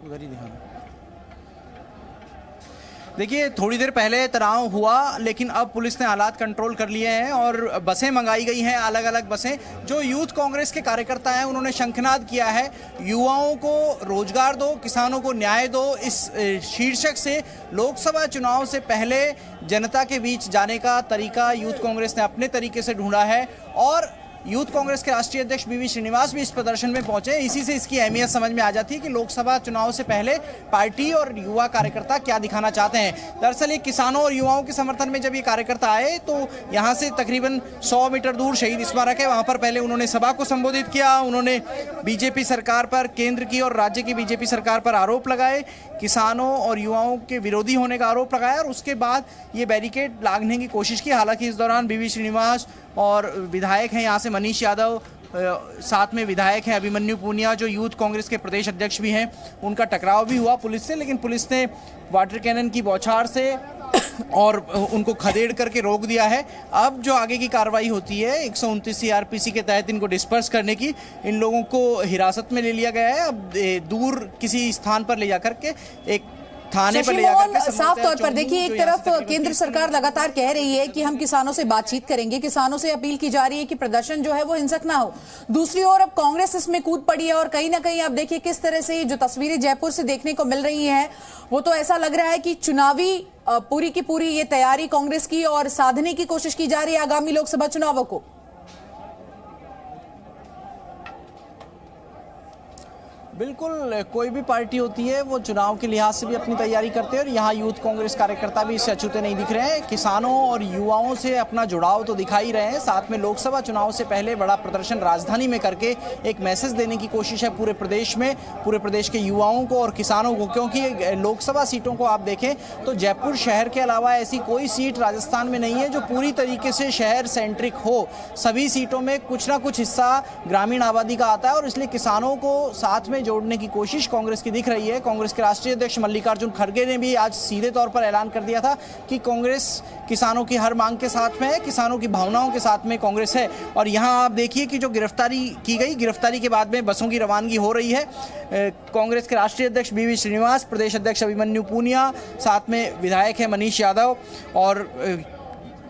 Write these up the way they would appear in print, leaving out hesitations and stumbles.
उधर ही दिखाना। देखिए, थोड़ी देर पहले तनाव हुआ, लेकिन अब पुलिस ने हालात कंट्रोल कर लिए हैं और बसें मंगाई गई हैं, अलग अलग बसें। जो यूथ कांग्रेस के कार्यकर्ता हैं उन्होंने शंखनाद किया है, युवाओं को रोजगार दो, किसानों को न्याय दो। इस शीर्षक से लोकसभा चुनाव से पहले जनता के बीच जाने का तरीका यूथ कांग्रेस ने अपने तरीके से ढूंढा है और यूथ कांग्रेस के राष्ट्रीय अध्यक्ष बीवी श्रीनिवास भी इस प्रदर्शन में पहुंचे। इसी से इसकी अहमियत समझ में आ जाती है कि लोकसभा चुनाव से पहले पार्टी और युवा कार्यकर्ता क्या दिखाना चाहते हैं। दरअसल ये किसानों और युवाओं के समर्थन में जब ये कार्यकर्ता आए तो यहाँ से तकरीबन 100 मीटर दूर शहीद स्मारक है, वहाँ पर पहले उन्होंने सभा को संबोधित किया। उन्होंने बीजेपी सरकार पर, केंद्र की और राज्य की बीजेपी सरकार पर आरोप लगाए, किसानों और युवाओं के विरोधी होने का आरोप लगाया और उसके बाद ये बैरिकेड लागने की कोशिश की। हालांकि इस दौरान बीवी श्रीनिवास और विधायक हैं यहाँ से मनीष यादव, साथ में विधायक हैं अभिमन्यु पूनिया जो यूथ कांग्रेस के प्रदेश अध्यक्ष भी हैं, उनका टकराव भी हुआ पुलिस से, लेकिन पुलिस ने वाटर कैनन की बौछार से और उनको खदेड़ करके रोक दिया है। अब जो आगे की कार्रवाई होती है 129 सीआरपीसी के तहत इनको डिस्पर्स करने की, इन लोगों को हिरासत में ले लिया गया है। अब दूर किसी स्थान पर ले जाकर के एक थाने पर ले जाकर के साफ तौर पर देखिए, एक तरफ केंद्र सरकार लगातार कह रही है कि हम किसानों से बातचीत करेंगे, किसानों से अपील की जा रही है कि प्रदर्शन जो है वो हिंसक ना हो। दूसरी ओर अब कांग्रेस इसमें कूद पड़ी है और कहीं ना कहीं आप देखिए किस तरह से जो तस्वीरें जयपुर से देखने को मिल रही हैं, वो तो ऐसा लग रहा है कि चुनावी पूरी की पूरी ये तैयारी कांग्रेस की और साधने की कोशिश की जा रही है आगामी लोकसभा चुनावों को। बिल्कुल, कोई भी पार्टी होती है वो चुनाव के लिहाज से भी अपनी तैयारी करते हैं और यहाँ यूथ कांग्रेस कार्यकर्ता भी इससे अछूते नहीं दिख रहे हैं। किसानों और युवाओं से अपना जुड़ाव तो दिखा ही रहे हैं, साथ में लोकसभा चुनाव से पहले बड़ा प्रदर्शन राजधानी में करके एक मैसेज देने की कोशिश है पूरे प्रदेश में, पूरे प्रदेश के युवाओं को और किसानों को। क्योंकि लोकसभा सीटों को आप देखें तो जयपुर शहर के अलावा ऐसी कोई सीट राजस्थान में नहीं है जो पूरी तरीके से शहर सेंट्रिक हो। सभी सीटों में कुछ ना कुछ हिस्सा ग्रामीण आबादी का आता है और इसलिए किसानों को साथ में जोड़ने की कोशिश कांग्रेस की दिख रही है। कांग्रेस के राष्ट्रीय अध्यक्ष मल्लिकार्जुन खड़गे ने भी आज सीधे तौर पर ऐलान कर दिया था कि कांग्रेस किसानों की हर मांग के साथ में है, किसानों की भावनाओं के साथ में कांग्रेस है। और यहां आप देखिए कि जो गिरफ्तारी की गई, गिरफ्तारी के बाद में बसों की रवानगी हो रही है। कांग्रेस के राष्ट्रीय अध्यक्ष बीवी श्रीनिवास, प्रदेश अध्यक्ष अभिमन्यु पूनिया, साथ में विधायक है मनीष यादव और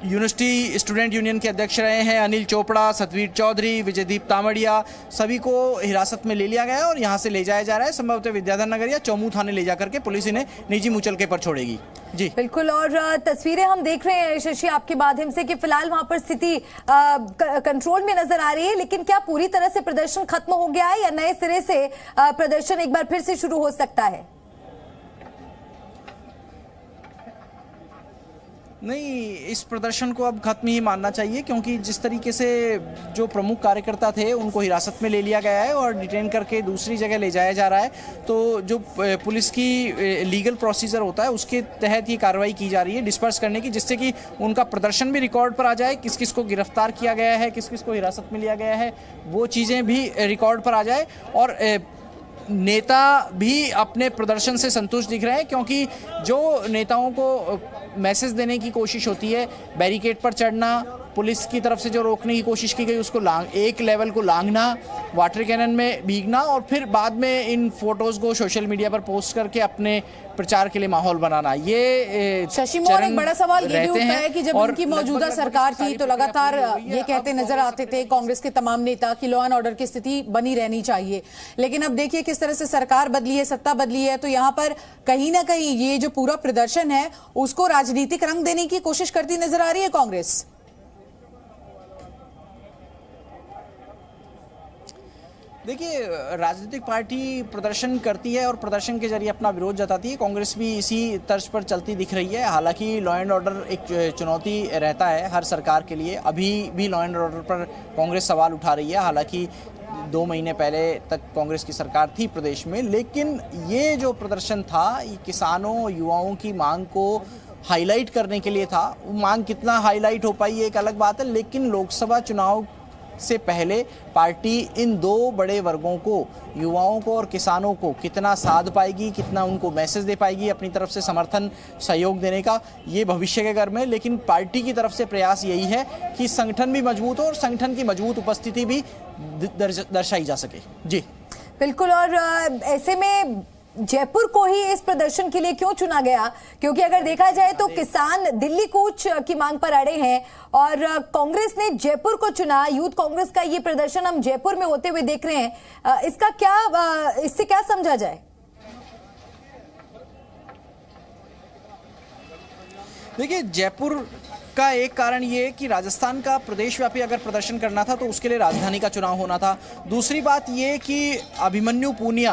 यूनिवर्सिटी स्टूडेंट यूनियन के अध्यक्ष रहे हैं अनिल चोपड़ा, सतवीर चौधरी, विजयदीप तामड़िया, सभी को हिरासत में ले लिया गया है और यहां से ले जाया जा रहा है। संभवतः विद्याधर नगर या चौमू थाने ले जाकर के पुलिस इन्हें निजी मुचलके पर छोड़ेगी। जी बिल्कुल, और तस्वीरें हम देख रहे हैं शशि आपके माध्यम से कि फिलहाल वहां पर स्थिति कंट्रोल में नजर आ रही है, लेकिन क्या पूरी तरह से प्रदर्शन खत्म हो गया है या नए सिरे से प्रदर्शन एक बार फिर से शुरू हो सकता है? नहीं, इस प्रदर्शन को अब खत्म ही मानना चाहिए, क्योंकि जिस तरीके से जो प्रमुख कार्यकर्ता थे उनको हिरासत में ले लिया गया है और डिटेन करके दूसरी जगह ले जाया जा रहा है, तो जो पुलिस की लीगल प्रोसीजर होता है उसके तहत ये कार्रवाई की जा रही है डिस्पर्स करने की, जिससे कि उनका प्रदर्शन भी रिकॉर्ड पर आ जाए, किस किस को गिरफ्तार किया गया है, किस किस को हिरासत में लिया गया है, वो चीज़ें भी रिकॉर्ड पर आ जाए। और नेता भी अपने प्रदर्शन से संतुष्ट दिख रहे हैं, क्योंकि जो नेताओं को मैसेज देने की कोशिश होती है, बैरिकेड पर चढ़ना, पुलिस की तरफ से जो रोकने की कोशिश की गई उसको एक लेवल को लांघना, वाटर कैनन में भीगना और फिर बाद में इन फोटोज़ को सोशल मीडिया पर पोस्ट करके अपने प्रचार के लिए माहौल बनाना, ये शशि मोहन एक बड़ा सवाल ये भी उठता है कि जब उनकी मौजूदा सरकार थी तो लगातार ये कहते नजर आते थे कांग्रेस के तमाम नेता कि लॉ एंड ऑर्डर की स्थिति बनी रहनी चाहिए, लेकिन अब देखिए किस तरह से सरकार बदली है, सत्ता बदली है, तो यहाँ पर कहीं ना कहीं ये जो पूरा प्रदर्शन है उसको राजनीतिक रंग देने की कोशिश करती नजर आ रही है कांग्रेस। देखिए, राजनीतिक पार्टी प्रदर्शन करती है और प्रदर्शन के जरिए अपना विरोध जताती है। कांग्रेस भी इसी तर्ज पर चलती दिख रही है। हालांकि लॉ एंड ऑर्डर एक चुनौती रहता है हर सरकार के लिए। अभी भी लॉ एंड ऑर्डर पर कांग्रेस सवाल उठा रही है। हालांकि 2 महीने पहले तक कांग्रेस की सरकार थी प्रदेश में, लेकिन ये जो प्रदर्शन था ये किसानों युवाओं की मांग को हाईलाइट करने के लिए था। मांग कितना हाईलाइट हो पाई ये एक अलग बात है, लेकिन लोकसभा चुनाव से पहले पार्टी इन 2 बड़े वर्गों को, युवाओं को और किसानों को कितना साध पाएगी, कितना उनको मैसेज दे पाएगी अपनी तरफ से समर्थन सहयोग देने का, ये भविष्य के गर्म है। लेकिन पार्टी की तरफ से प्रयास यही है कि संगठन भी मजबूत हो और संगठन की मजबूत उपस्थिति भी दर्शाई जा सके। जी बिल्कुल, और ऐसे में जयपुर को ही इस प्रदर्शन के लिए क्यों चुना गया? क्योंकि अगर देखा जाए तो किसान दिल्ली कूच की मांग पर अड़े हैं और कांग्रेस ने जयपुर को चुना। यूथ कांग्रेस का ये प्रदर्शन हम जयपुर में होते हुए देख रहे हैं, इससे क्या समझा जाए? देखिए, जयपुर का एक कारण ये है कि राजस्थान का प्रदेशव्यापी अगर प्रदर्शन करना था तो उसके लिए राजधानी का चुनाव होना था। दूसरी बात ये कि अभिमन्यु पूनिया